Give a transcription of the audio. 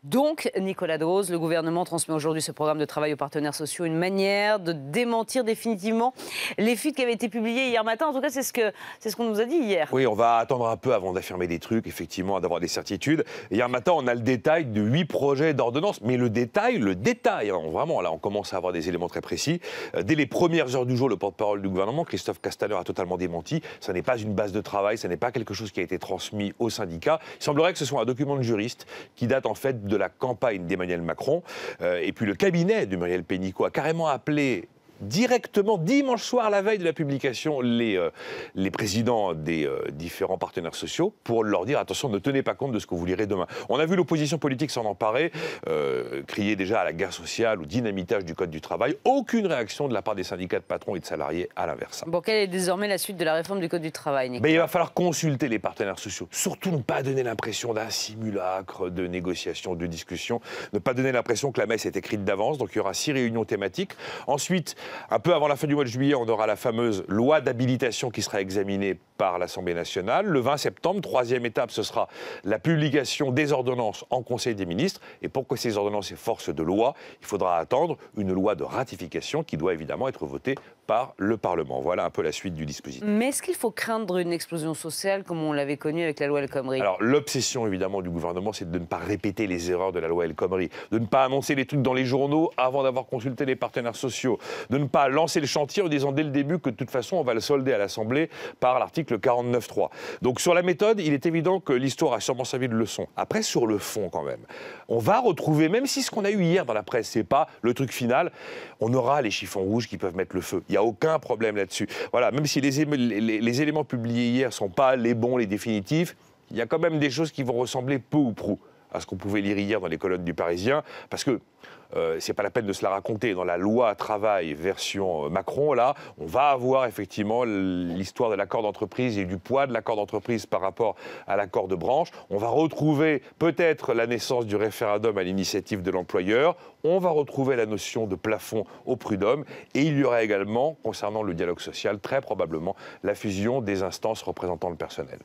Donc, Nicolas Dose, le gouvernement transmet aujourd'hui ce programme de travail aux partenaires sociaux, une manière de démentir définitivement les fuites qui avaient été publiées hier matin. En tout cas, c'est ce qu'on nous a dit hier. Oui, on va attendre un peu avant d'affirmer des trucs, effectivement, d'avoir des certitudes. Hier matin, on a le détail de 8 projets d'ordonnance, mais le détail, hein, vraiment, là, on commence à avoir des éléments très précis. Dès les premières heures du jour, le porte-parole du gouvernement, Christophe Castaner, a totalement démenti. Ce n'est pas une base de travail, ce n'est pas quelque chose qui a été transmis aux syndicats. Il semblerait que ce soit un document de juriste qui date en fait de la campagne d'Emmanuel Macron. Et puis le cabinet de Muriel Pénicaud a carrément appelé directement, dimanche soir, la veille de la publication, les présidents des différents partenaires sociaux pour leur dire, attention, ne tenez pas compte de ce que vous lirez demain. On a vu l'opposition politique s'en emparer, crier déjà à la guerre sociale ou dynamitage du Code du travail. Aucune réaction de la part des syndicats de patrons et de salariés à l'inverse. Bon, quelle est désormais la suite de la réforme du Code du travail, Nicolas ? Il va falloir consulter les partenaires sociaux. Surtout ne pas donner l'impression d'un simulacre de négociation, de discussion. Ne pas donner l'impression que la messe est écrite d'avance. Donc il y aura 6 réunions thématiques. Ensuite, un peu avant la fin du mois de juillet, on aura la fameuse loi d'habilitation qui sera examinée par l'Assemblée nationale. Le 20 septembre, troisième étape, ce sera la publication des ordonnances en Conseil des ministres. Et pour que ces ordonnances aient force de loi, il faudra attendre une loi de ratification qui doit évidemment être votée par le Parlement. Voilà un peu la suite du dispositif. Mais est-ce qu'il faut craindre une explosion sociale comme on l'avait connu avec la loi El Khomri ? Alors l'obsession évidemment du gouvernement, c'est de ne pas répéter les erreurs de la loi El Khomri, de ne pas annoncer les trucs dans les journaux avant d'avoir consulté les partenaires sociaux, de ne pas lancer le chantier en disant dès le début que de toute façon on va le solder à l'Assemblée par l'article 49.3. Donc sur la méthode, il est évident que l'histoire a sûrement servi de leçon. Après sur le fond quand même, on va retrouver, même si ce qu'on a eu hier dans la presse, c'est pas le truc final, on aura les chiffons rouges qui peuvent mettre le feu. Il n'y a aucun problème là-dessus. Voilà, même si les éléments publiés hier ne sont pas les bons, les définitifs, il y a quand même des choses qui vont ressembler peu ou prou à ce qu'on pouvait lire hier dans les colonnes du Parisien, parce que c'est pas la peine de se la raconter. Dans la loi travail version Macron, là, on va avoir effectivement l'histoire de l'accord d'entreprise et du poids de l'accord d'entreprise par rapport à l'accord de branche. On va retrouver peut-être la naissance du référendum à l'initiative de l'employeur. On va retrouver la notion de plafond au prud'homme. Et il y aura également, concernant le dialogue social, très probablement, la fusion des instances représentant le personnel.